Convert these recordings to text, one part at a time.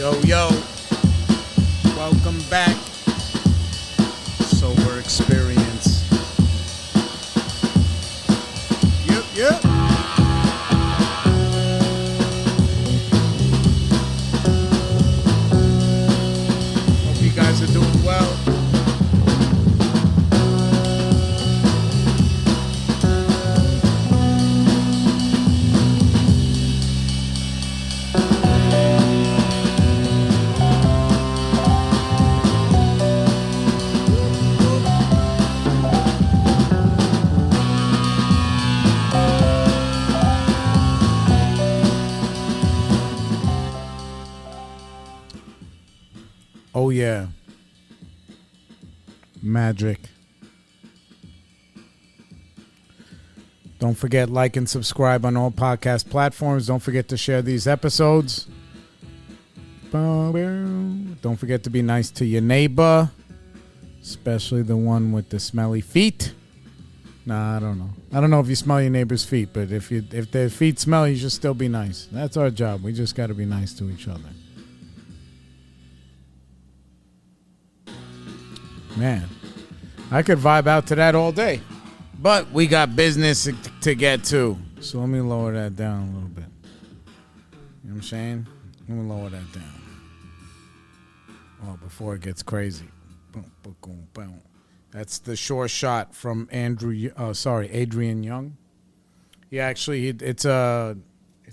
Yo, welcome back. Sober experience. Yep. Hope you guys are doing well. Oh yeah. Magic. Don't forget, like and subscribe on all podcast platforms. Don't forget to share these episodes. Don't forget to be nice to your neighbor, especially the one with the smelly feet. Nah, I don't know. I don't know if you smell your neighbor's feet, but if their feet smell, you should still be nice. That's our job. We just got to be nice to each other. Man, I could vibe out to that all day. But we got business to get to. So let me lower that down a little bit. You know what I'm saying? Let me lower that down. Oh, before it gets crazy. Boom, boom, boom, boom. That's the Sure Shot from Adrian Young. He actually, it's an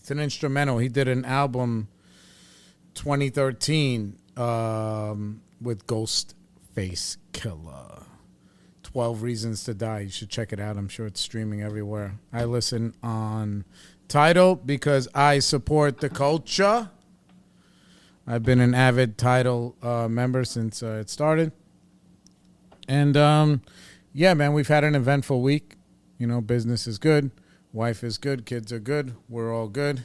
instrumental. He did an album 2013 with Ghostface Killer. 12 Reasons to Die. You should check it out. I'm sure it's streaming everywhere. I listen on Tidal because I support the culture. I've been an avid Tidal member since it started. And, yeah, man, we've had an eventful week. You know, business is good. Wife is good. Kids are good. We're all good.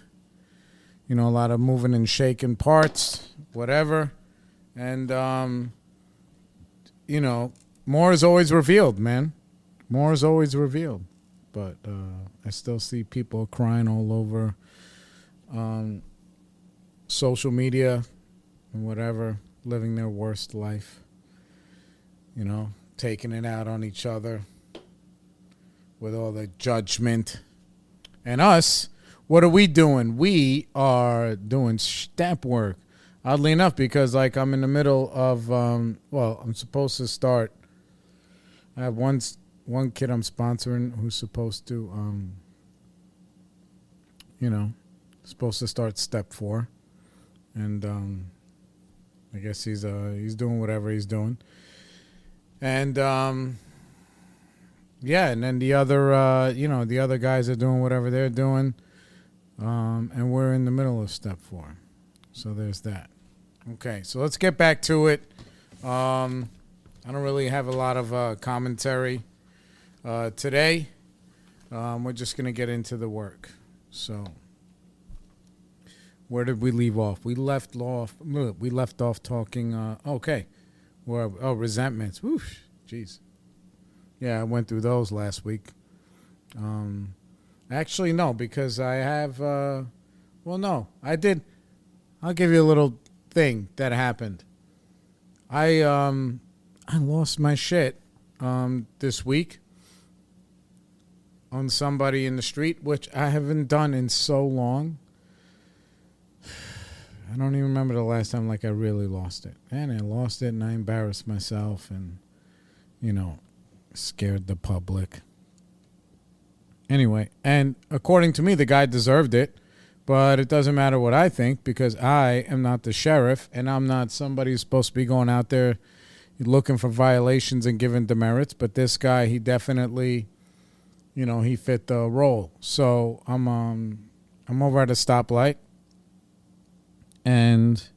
You know, a lot of moving and shaking parts, whatever. And, you know, more is always revealed, man. More is always revealed. But I still see people crying all over social media and whatever, living their worst life. You know, taking it out on each other with all the judgment. And us, what are we doing? We are doing step work. Oddly enough, because like I'm in the middle of, I'm supposed to start. I have one kid I'm sponsoring who's supposed to, supposed to start step 4, and I guess he's doing whatever he's doing, and and then the other guys are doing whatever they're doing, and we're in the middle of step 4, so there's that. Okay, so let's get back to it. I don't really have a lot of commentary today. We're just going to get into the work. So, where did we leave off? We left off talking. Resentments. Whoosh, jeez. Yeah, I went through those last week. Actually, no, because I have. No, I did. I'll give you a little thing that happened. I lost my shit this week on somebody in the street, which I haven't done in so long. I don't even remember the last time I really lost it. And I lost it and I embarrassed myself and, scared the public. Anyway, and according to me, the guy deserved it. But it doesn't matter what I think because I am not the sheriff and I'm not somebody who's supposed to be going out there looking for violations and giving demerits. But this guy, he definitely, he fit the role. So I'm over at a stoplight and,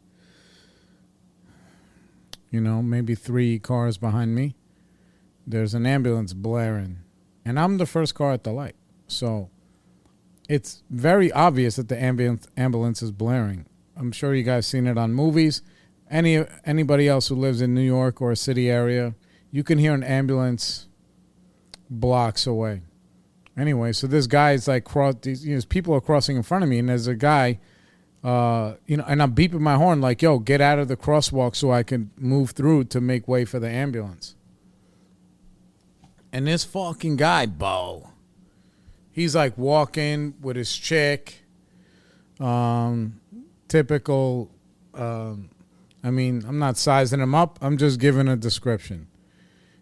maybe 3 cars behind me. There's an ambulance blaring and I'm the first car at the light. So it's very obvious that the ambulance is blaring. I'm sure you guys seen it on movies. Anybody else who lives in New York or a city area, you can hear an ambulance blocks away. Anyway, so this guy is people are crossing in front of me, and there's a guy and I'm beeping my horn like, yo, get out of the crosswalk so I can move through to make way for the ambulance. And this fucking guy, Bo, he's like walking with his chick. Typical, I'm not sizing him up. I'm just giving a description.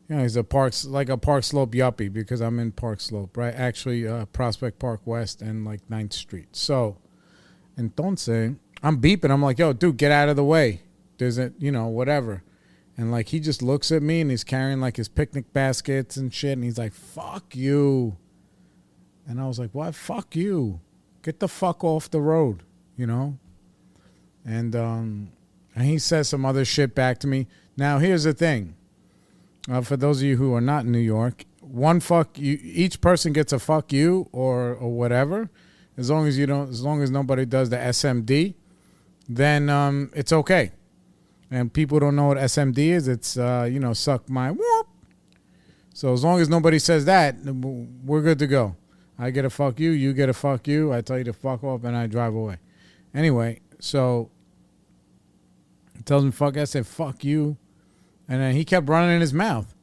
He's a Park Slope yuppie because I'm in Park Slope, right? Actually, Prospect Park West and like 9th Street. So, entonces, I'm beeping. I'm like, yo, dude, get out of the way. There's whatever. And like, he just looks at me and he's carrying like his picnic baskets and shit. And he's like, fuck you. And I was like, what? Fuck you. Get the fuck off the road, And he says some other shit back to me. Now, here's the thing. For those of you who are not in New York, one fuck you, each person gets a fuck you or whatever. As long as nobody does the SMD, then it's okay. And people don't know what SMD is. It's suck my whoop. So as long as nobody says that, we're good to go. I get a fuck you, you get a fuck you. I tell you to fuck off, and I drive away. Anyway, so he tells me fuck. I said fuck you. And then he kept running his mouth,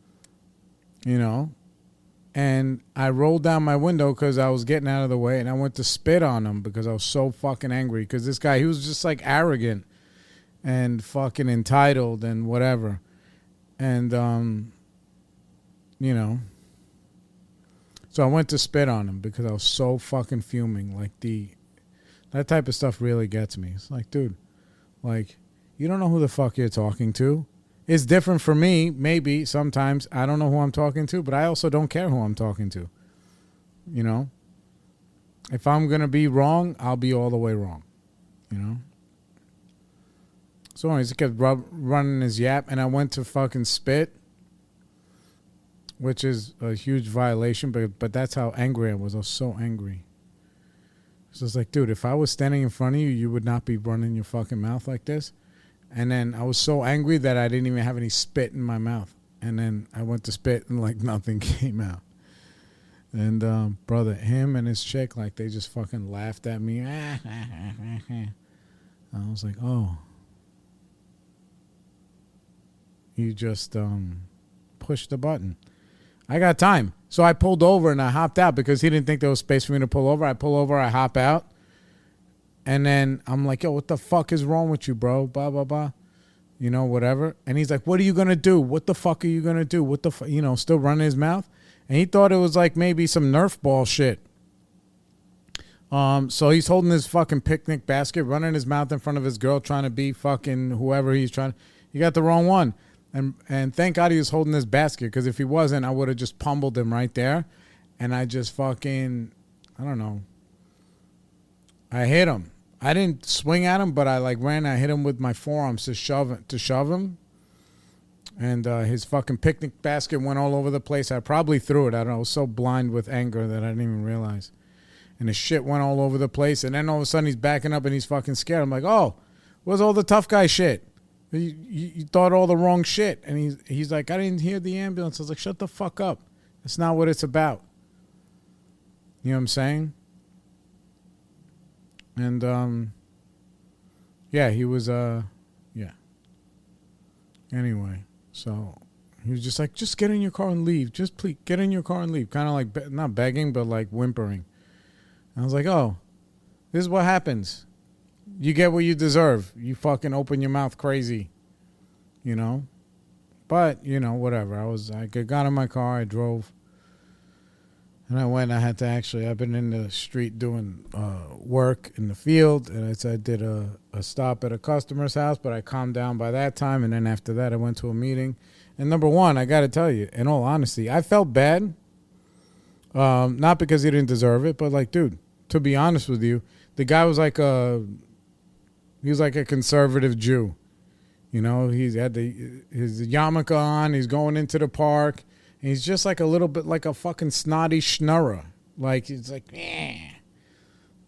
And I rolled down my window because I was getting out of the way. And I went to spit on him because I was so fucking angry. Because this guy, he was just like arrogant and fucking entitled and whatever. And, So I went to spit on him because I was so fucking fuming. Like that type of stuff really gets me. It's like, dude, like, you don't know who the fuck you're talking to. It's different for me, maybe, sometimes. I don't know who I'm talking to, but I also don't care who I'm talking to. If I'm going to be wrong, I'll be all the way wrong. So anyways, he kept running his yap, and I went to fucking spit, which is a huge violation, but that's how angry I was. I was so angry. So it's like, dude, if I was standing in front of you, you would not be running your fucking mouth like this. And then I was so angry that I didn't even have any spit in my mouth. And then I went to spit and like nothing came out. And brother, him and his chick, like they just fucking laughed at me. I was like, oh. You just pushed the button. I got time. So I pulled over and I hopped out because he didn't think there was space for me to pull over. I pull over, I hop out. And then I'm like, yo, what the fuck is wrong with you, bro? Blah, blah, blah. Whatever. And he's like, what are you going to do? What the fuck are you going to do? What the fuck? Still running his mouth. And he thought it was like maybe some Nerf ball shit. So he's holding his fucking picnic basket, running his mouth in front of his girl, trying to be fucking whoever he's trying. He got the wrong one. And thank God he was holding this basket, because if he wasn't, I would have just pummeled him right there. And I just fucking, I don't know. I hit him. I didn't swing at him, but I I hit him with my forearms to shove him. And his fucking picnic basket went all over the place. I probably threw it. I don't know. I was so blind with anger that I didn't even realize. And his shit went all over the place. And then all of a sudden he's backing up and he's fucking scared. I'm like, oh, where's all the tough guy shit? You thought all the wrong shit. And he's like, I didn't hear the ambulance. I was like, shut the fuck up. That's not what it's about. You know what I'm saying? And, yeah, he was, yeah. Anyway, so he was just like, just get in your car and leave. Just please get in your car and leave. Kind of like, not begging, but like whimpering. And I was like, oh, this is what happens. You get what you deserve. You fucking open your mouth crazy, But, whatever. I got in my car. I drove. And I went. I've been in the street doing work in the field. And I did a stop at a customer's house, but I calmed down by that time. And then after that, I went to a meeting. And number one, I got to tell you, in all honesty, I felt bad. Not because he didn't deserve it, but like, dude, to be honest with you, the guy was like a conservative Jew. He's had his yarmulke on. He's going into the park. And he's just like a little bit like a fucking snotty schnurrer. Like, it's like, eh.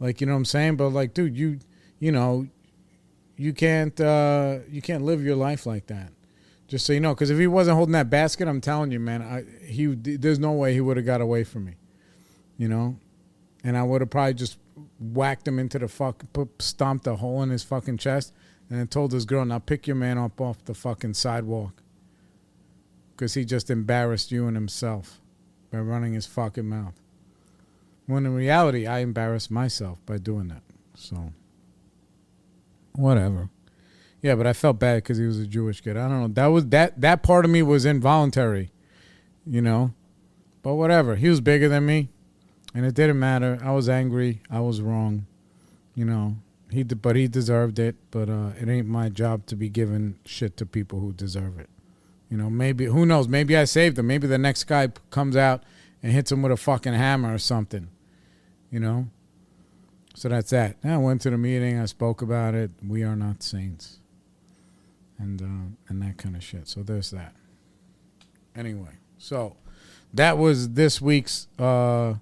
Like, you know what I'm saying? But like, dude, you can't live your life like that. Just so you know, because if he wasn't holding that basket, I'm telling you, man, there's no way he would have got away from me. And I would have probably just whacked him into the stomped a hole in his fucking chest, and then told his girl, now pick your man up off the fucking sidewalk. Because he just embarrassed you and himself by running his fucking mouth. When in reality, I embarrassed myself by doing that. So, whatever. Yeah, but I felt bad because he was a Jewish kid. I don't know. That part of me was involuntary, you know. But whatever. He was bigger than me, and it didn't matter. I was angry. I was wrong, you know. But he deserved it. But it ain't my job to be giving shit to people who deserve it. You know, maybe, who knows? Maybe I saved him. Maybe the next guy comes out and hits him with a fucking hammer or something. You know? So that's that. I went to the meeting. I spoke about it. We are not saints. And that kind of shit. So there's that. Anyway. So that was this week's... that,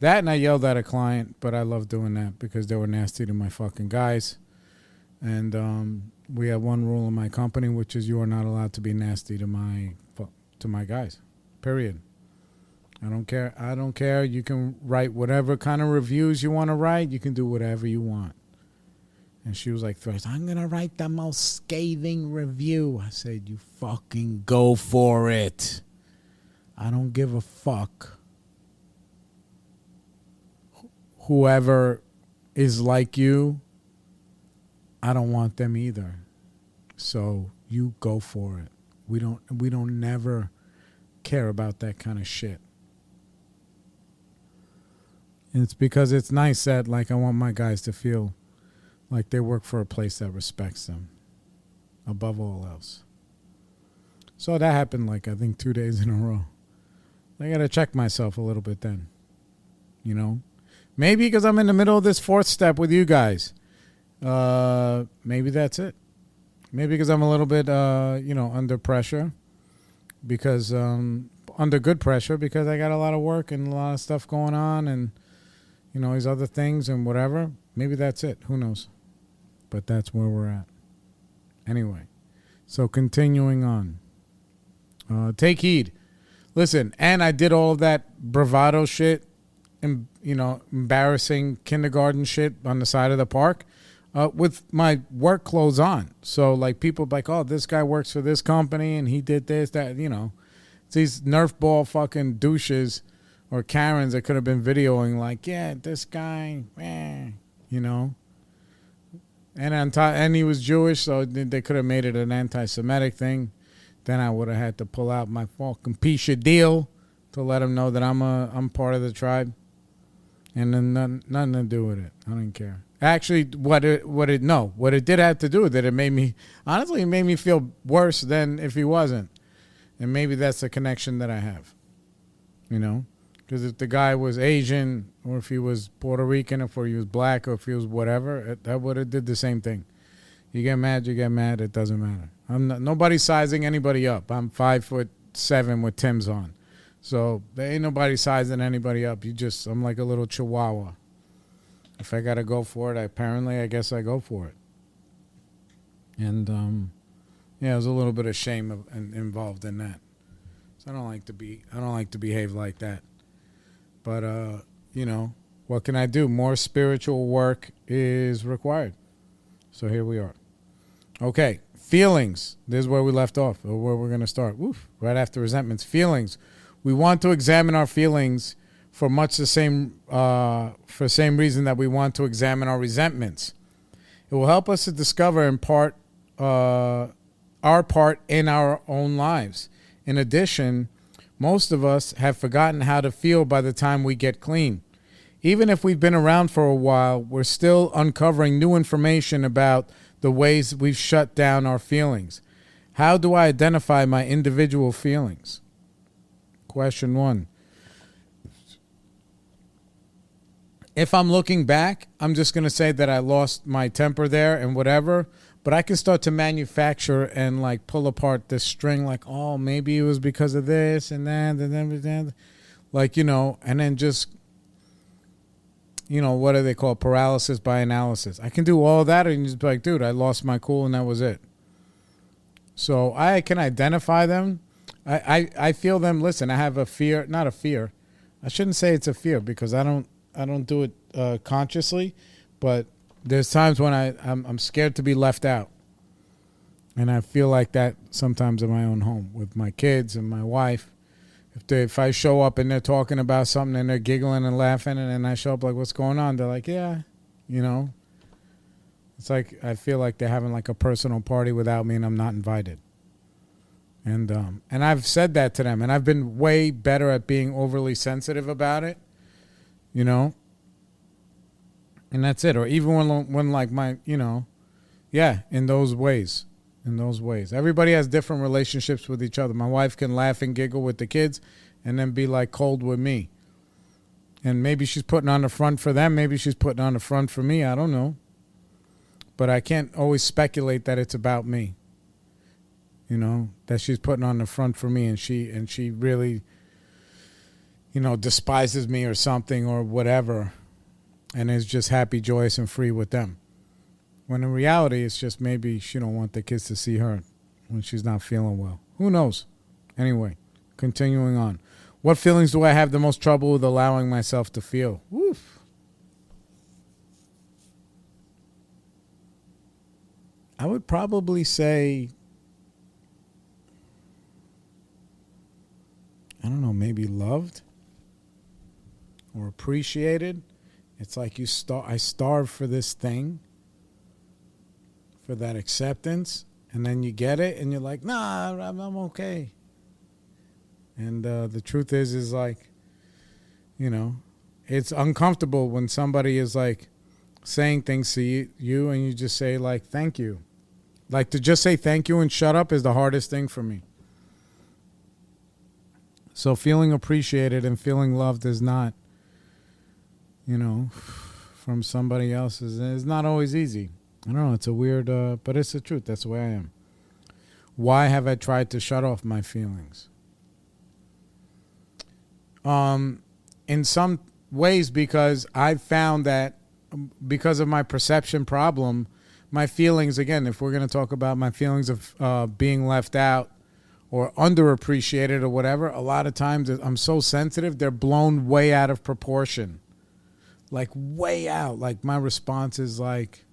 and I yelled at a client. But I love doing that because they were nasty to my fucking guys. And we have one rule in my company, which is you are not allowed to be nasty to my guys. Period. I don't care. You can write whatever kind of reviews you want to write. You can do whatever you want. And she was like, I'm going to write the most scathing review. I said, you fucking go for it. I don't give a fuck. Whoever is like you, I don't want them either. So you go for it. We don't never care about that kind of shit. And it's because it's nice that, like, I want my guys to feel like they work for a place that respects them above all else. So that happened, like, I think 2 days in a row. I got to check myself a little bit then. You know? Maybe because I'm in the middle of this fourth step with you guys. Maybe that's it. Maybe because I'm a little bit, under pressure. Because, under good pressure, because I got a lot of work and a lot of stuff going on and, you know, these other things and whatever. Maybe that's it. Who knows? But that's where we're at. Anyway, so continuing on. Take heed. Listen, and I did all of that bravado shit and, embarrassing kindergarten shit on the side of the park with my work clothes on. So, like, people like, oh, this guy works for this company and he did this, that, It's these Nerf ball fucking douches or Karens that could have been videoing like, yeah, this guy, And he was Jewish, so they could have made it an anti-Semitic thing. Then I would have had to pull out my fucking piece of deal to let them know that I'm part of the tribe. And then nothing to do with it. I don't care. Actually, what it did have to do with it, it made me feel worse than if he wasn't. And maybe that's the connection that I have, because if the guy was Asian or if he was Puerto Rican, or if he was black or if he was whatever, that would have did the same thing. You get mad. It doesn't matter. Nobody's sizing anybody up. I'm 5'7" with Tim's on. So there ain't nobody sizing anybody up. I'm like a little chihuahua. If I got to go for it, I guess I go for it. And, there's a little bit of shame involved in that. So I don't like to behave like that. But, what can I do? More spiritual work is required. So here we are. Okay, feelings. This is where we left off, or where we're going to start. Right after resentments. Feelings. We want to examine our feelings for much the same reason that we want to examine our resentments. It will help us to discover in part our part in our own lives. In addition, most of us have forgotten how to feel by the time we get clean. Even if we've been around for a while, we're still uncovering new information about the ways we've shut down our feelings. How do I identify my individual feelings? Question 1. If I'm looking back, I'm just going to say that I lost my temper there and whatever, but I can start to manufacture and like pull apart this string like, oh, maybe it was because of this and that, and then, like, and then just, what do they call it? Paralysis by analysis. I can do all that and just be like, dude, I lost my cool and that was it. So I can identify them. I feel them. Listen, I have a fear, not a fear. I shouldn't say it's a fear because I don't do it consciously, but there's times when I'm scared to be left out. And I feel like that sometimes in my own home with my kids and my wife. If I show up and they're talking about something and they're giggling and laughing, and then I show up like, what's going on? They're like, yeah, you know. It's like I feel like they're having like a personal party without me, and I'm not invited. And I've said that to them, and I've been way better at being overly sensitive about it, you know. And that's it. Or even when like my, you know, yeah, in those ways. In those ways. Everybody has different relationships with each other. My wife can laugh and giggle with the kids and then be like cold with me. And maybe she's putting on the front for them. Maybe she's putting on the front for me. I don't know. But I can't always speculate that it's about me. You know, that she's putting on the front for me and she really, you know, despises me or something or whatever and is just happy, joyous, and free with them. When in reality, it's just maybe she don't want the kids to see her when she's not feeling well. Who knows? Anyway, continuing on. What feelings do I have the most trouble with allowing myself to feel? Woof. I would probably say, I don't know, maybe loved or appreciated. It's like I starve for this thing. For that acceptance, and then you get it, and you're like, nah, I'm okay. And the truth is like, you know, it's uncomfortable when somebody is like saying things to you, and you just say like, thank you. Like to just say thank you and shut up is the hardest thing for me. So feeling appreciated and feeling loved is not, you know, from somebody else is not always easy. I don't know, it's a weird, but it's the truth. That's the way I am. Why have I tried to shut off my feelings? In some ways, because I've found that because of my perception problem, my feelings, again, if we're going to talk about my feelings of being left out or underappreciated or whatever, a lot of times I'm so sensitive, they're blown way out of proportion. Like way out. Like my response is like,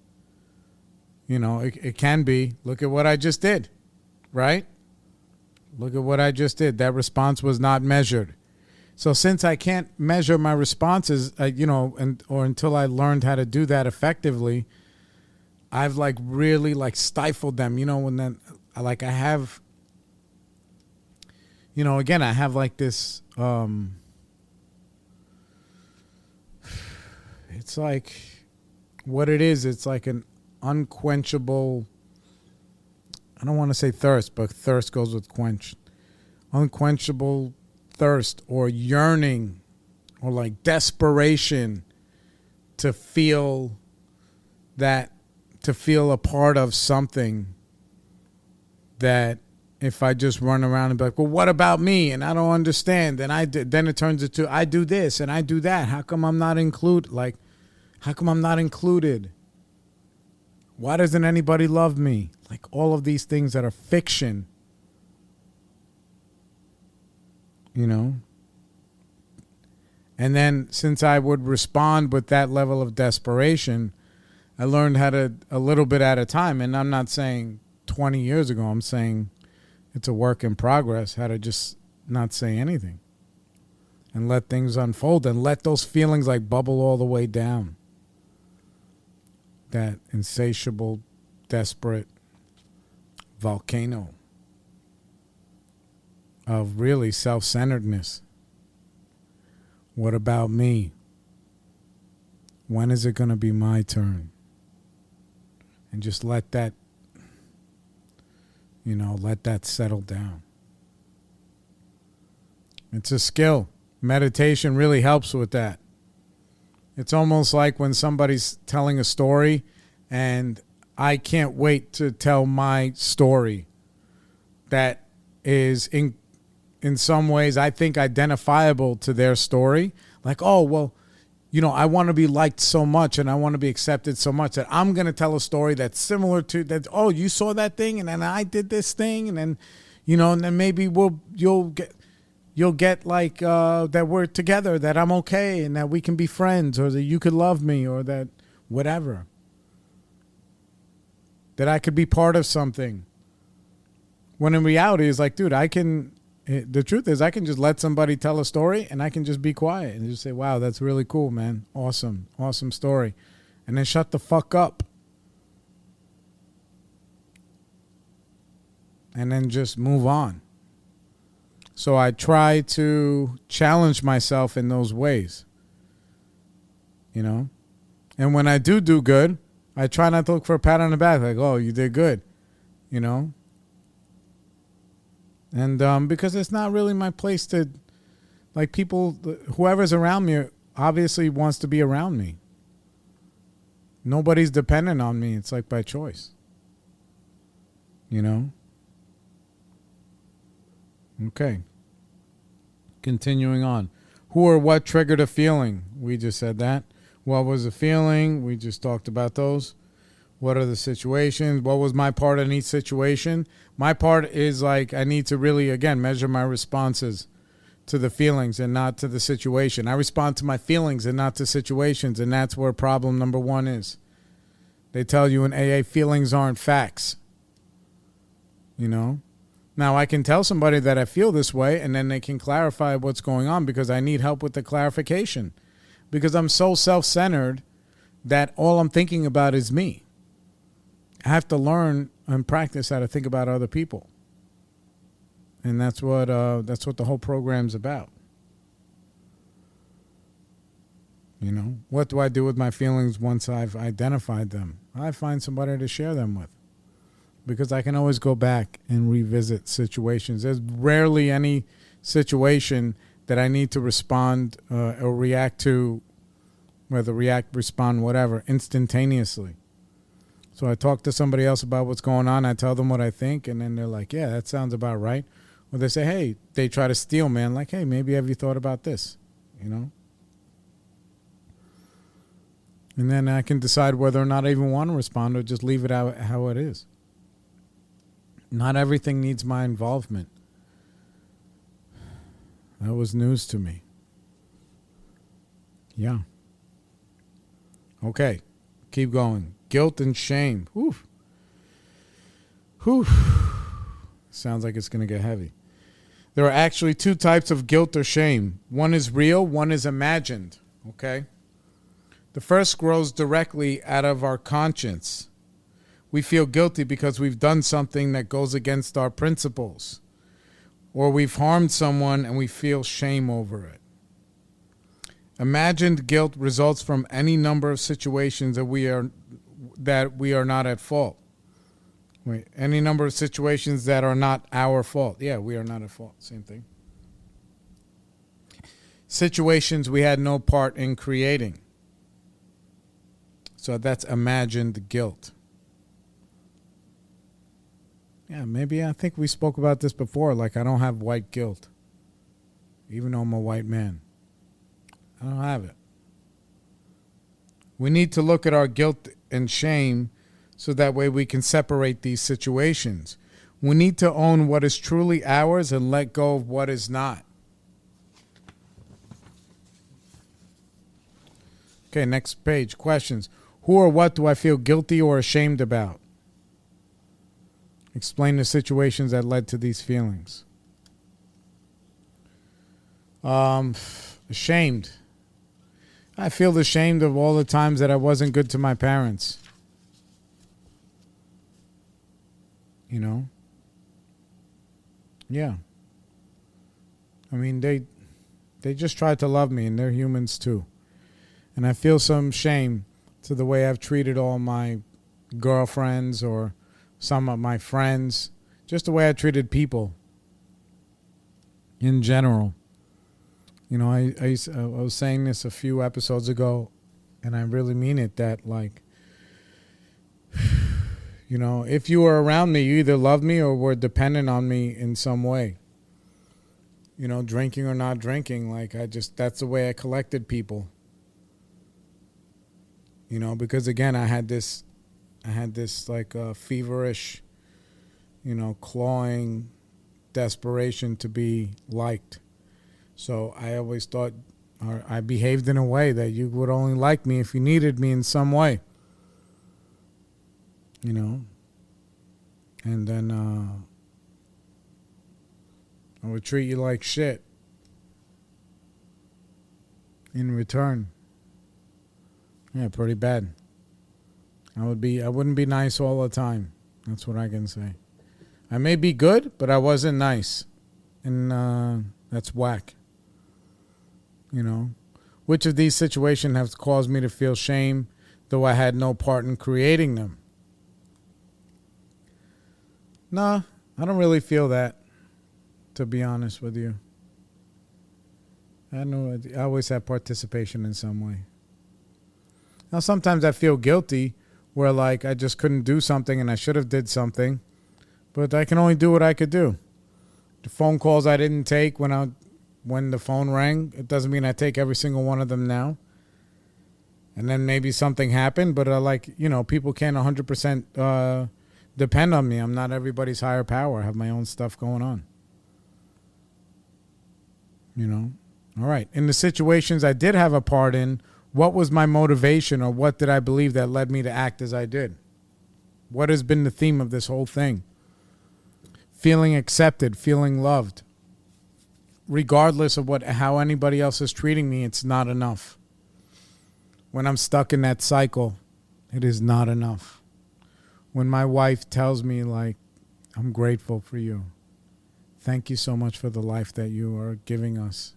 you know, it can be, look at what I just did, right? Look at what I just did. That response was not measured. So since I can't measure my responses, you know, or until I learned how to do that effectively, I've like really like stifled them, you know, when then like I have, you know, again, I have like this, it's like what it is. It's like an unquenchable, I don't want to say thirst, but thirst goes with quench. Unquenchable thirst or yearning or like desperation to feel a part of something that if I just run around and be like, well, what about me? And I don't understand. And then it turns into I do this and I do that. How come I'm not included? Like, how come I'm not included? Why doesn't anybody love me? Like all of these things that are fiction, you know? And then since I would respond with that level of desperation, I learned how to, a little bit at a time, and I'm not saying 20 years ago, I'm saying it's a work in progress, how to just not say anything and let things unfold and let those feelings like bubble all the way down. That insatiable, desperate volcano of really self-centeredness. What about me? When is it going to be my turn? And just let that, you know, let that settle down. It's a skill. Meditation really helps with that. It's almost like when somebody's telling a story and I can't wait to tell my story that is in some ways I think identifiable to their story. Like, oh, well, you know, I want to be liked so much and I want to be accepted so much that I'm going to tell a story that's similar to that. Oh, you saw that thing and then I did this thing and then, you know, and then maybe you'll get, you'll get like that we're together, that I'm okay, and that we can be friends, or that you could love me, or that whatever. That I could be part of something. When in reality, it's like, dude, the truth is I can just let somebody tell a story and I can just be quiet and just say, wow, that's really cool, man. Awesome. Awesome story. And then shut the fuck up. And then just move on. So I try to challenge myself in those ways. You know? And when I do good, I try not to look for a pat on the back. Like, oh, you did good. You know? And because it's not really my place to, like, people, whoever's around me obviously wants to be around me. Nobody's dependent on me. It's like by choice. You know? Okay. Continuing on. Who or what triggered a feeling? We just said that. What was the feeling? We just talked about those. What are the situations? What was my part in each situation? My part is like I need to really, again, measure my responses to the feelings and not to the situation. I respond to my feelings and not to situations, and that's where problem number one is. They tell you in AA, feelings aren't facts. You know? Now, I can tell somebody that I feel this way, and then they can clarify what's going on because I need help with the clarification. Because I'm so self-centered that all I'm thinking about is me. I have to learn and practice how to think about other people. And that's what the whole program's about. You know, what do I do with my feelings once I've identified them? I find somebody to share them with. Because I can always go back and revisit situations. There's rarely any situation that I need to respond or react to, whether react, respond, whatever, instantaneously. So I talk to somebody else about what's going on. I tell them what I think, and then they're like, yeah, that sounds about right. Or they say, hey, they try to steal, man. Like, hey, maybe have you thought about this? You know? And then I can decide whether or not I even want to respond or just leave it out how it is. Not everything needs my involvement. That was news to me. Yeah. Okay. Keep going. Guilt and shame. Whew. Whew. Sounds like it's going to get heavy. There are actually two types of guilt or shame. One is real, one is imagined. Okay? The first grows directly out of our conscience. We feel guilty because we've done something that goes against our principles. Or we've harmed someone and we feel shame over it. Imagined guilt results from any number of situations that we are not at fault. Wait, any number of situations that are not our fault. Yeah, we are not at fault. Same thing. Situations we had no part in creating. So that's imagined guilt. Yeah, maybe I think we spoke about this before. Like, I don't have white guilt, even though I'm a white man. I don't have it. We need to look at our guilt and shame so that way we can separate these situations. We need to own what is truly ours and let go of what is not. Okay, next page. Questions. Who or what do I feel guilty or ashamed about? Explain the situations that led to these feelings. Ashamed. I feel ashamed of all the times that I wasn't good to my parents. You know? Yeah. I mean, they just tried to love me, and they're humans too. And I feel some shame to the way I've treated all my girlfriends or some of my friends, just the way I treated people in general. You know, I was saying this a few episodes ago, and I really mean it, that, like, you know, if you were around me, you either loved me or were dependent on me in some way. You know, drinking or not drinking, like, that's the way I collected people. You know, because again, I had this like feverish, you know, clawing desperation to be liked. So I always thought, or I behaved in a way that you would only like me if you needed me in some way. You know? And then I would treat you like shit in return. Yeah, pretty bad. I wouldn't be nice all the time. That's what I can say. I may be good, but I wasn't nice. And that's whack. You know? Which of these situations have caused me to feel shame, though I had no part in creating them? Nah, I don't really feel that, to be honest with you. I always have participation in some way. Now, sometimes I feel guilty where, like, I just couldn't do something and I should have did something. But I can only do what I could do. The phone calls I didn't take when the phone rang, it doesn't mean I take every single one of them now. And then maybe something happened, but people can't 100% depend on me. I'm not everybody's higher power. I have my own stuff going on. You know? All right. In the situations I did have a part in, what was my motivation, or what did I believe that led me to act as I did? What has been the theme of this whole thing? Feeling accepted, feeling loved. Regardless of how anybody else is treating me, it's not enough. When I'm stuck in that cycle, it is not enough. When my wife tells me, like, I'm grateful for you. Thank you so much for the life that you are giving us.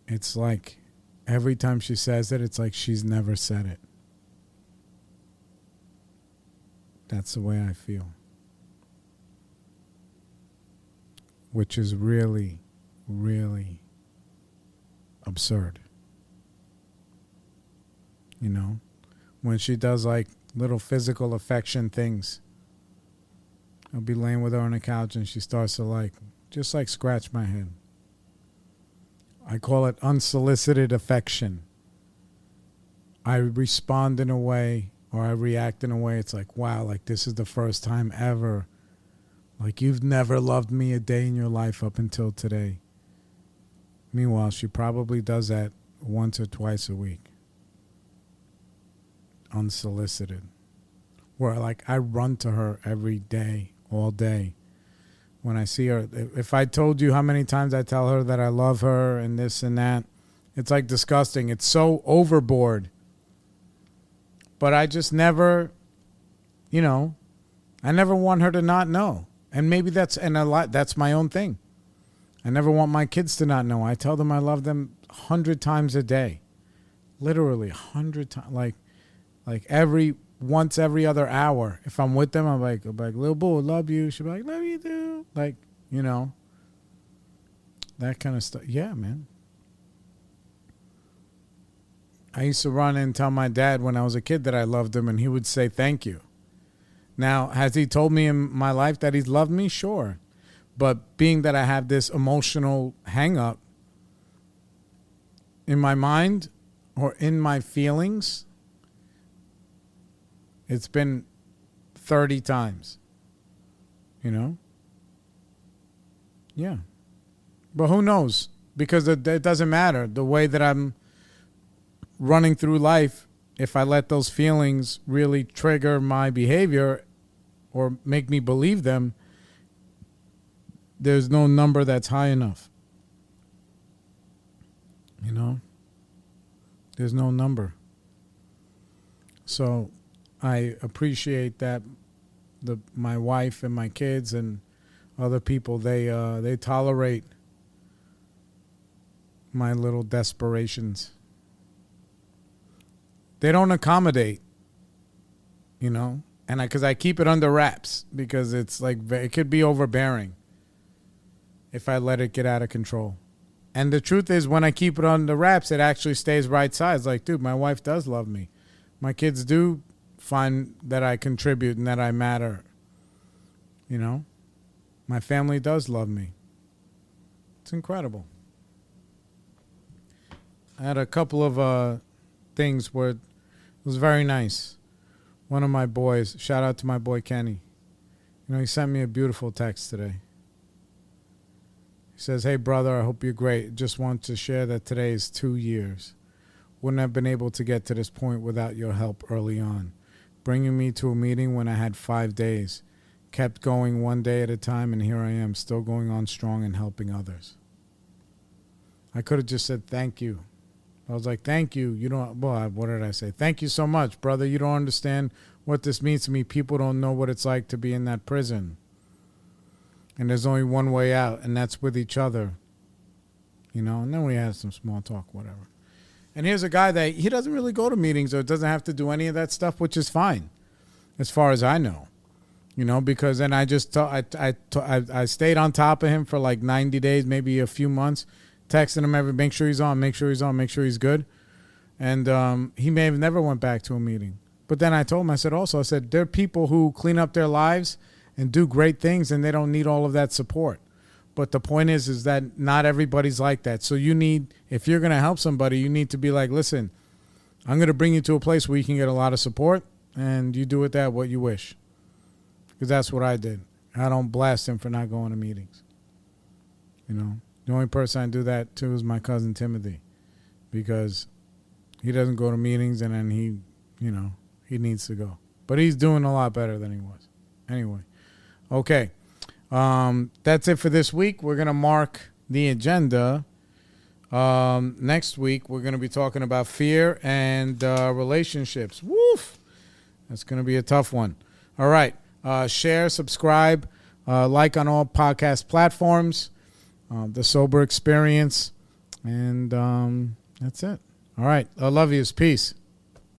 It's like every time she says it, it's like she's never said it. That's the way I feel. Which is really, really absurd. You know? When she does like little physical affection things. I'll be laying with her on the couch and she starts to just scratch my head. I call it unsolicited affection. I respond in a way, or I react in a way, it's like, wow, like this is the first time ever. Like you've never loved me a day in your life up until today. Meanwhile, she probably does that once or twice a week. Unsolicited. Where I run to her every day, all day. When I see her, if I told you how many times I tell her that I love her and this and that, it's like disgusting. It's so overboard. But I just never, I never want her to not know. And maybe that's my own thing. I never want my kids to not know. I tell them I love them 100 times a day. Literally 100 times. Like once every other hour. If I'm with them, I'm like, little boo, love you. She'll be like, love you too. That kind of stuff. Yeah, man. I used to run and tell my dad when I was a kid that I loved him, and he would say thank you. Now, has he told me in my life that he's loved me? Sure. But being that I have this emotional hang-up in my mind or in my feelings, it's been 30 times. Yeah. But who knows? Because it doesn't matter. The way that I'm running through life, if I let those feelings really trigger my behavior or make me believe them, there's no number that's high enough. There's no number. So I appreciate that my wife and my kids and other people, they tolerate my little desperations. They don't accommodate, and because I keep it under wraps, because it's like it could be overbearing if I let it get out of control. And the truth is, when I keep it under wraps, it actually stays right sides. Like, dude, my wife does love me. My kids do find that I contribute and that I matter. My family does love me. It's incredible. I had a couple of things where it was very nice. One of my boys, shout out to my boy Kenny. He sent me a beautiful text today. He says, hey, brother, I hope you're great. Just want to share that today is 2 years. Wouldn't have been able to get to this point without your help early on. Bringing me to a meeting when I had 5 days. Kept going one day at a time, and here I am, still going on strong and helping others. I could have just said thank you. I was like, thank you. You don't, well, what did I say? Thank you so much, brother. You don't understand what this means to me. People don't know what it's like to be in that prison. And there's only one way out, and that's with each other. You know, and then we had some small talk, whatever. And here's a guy that he doesn't really go to meetings or doesn't have to do any of that stuff, which is fine, as far as I know. You know, because then I stayed on top of him for like 90 days, maybe a few months, texting him make sure he's on, make sure he's good. And he may have never went back to a meeting. But then I told him, I said, there are people who clean up their lives and do great things, and they don't need all of that support. But the point is that not everybody's like that. So you need, if you're going to help somebody, you need to be like, listen, I'm going to bring you to a place where you can get a lot of support, and you do with that what you wish. Because that's what I did. I don't blast him for not going to meetings. You know, the only person I do that to is my cousin Timothy, because he doesn't go to meetings, and then he needs to go. But he's doing a lot better than he was. Anyway. Okay, that's it for this week. We're going to mark the agenda. Next week, we're going to be talking about fear and relationships. Woof! That's going to be a tough one. All right, share, subscribe, like on all podcast platforms, The Sober Experience, and that's it. All right, I love yous. Peace.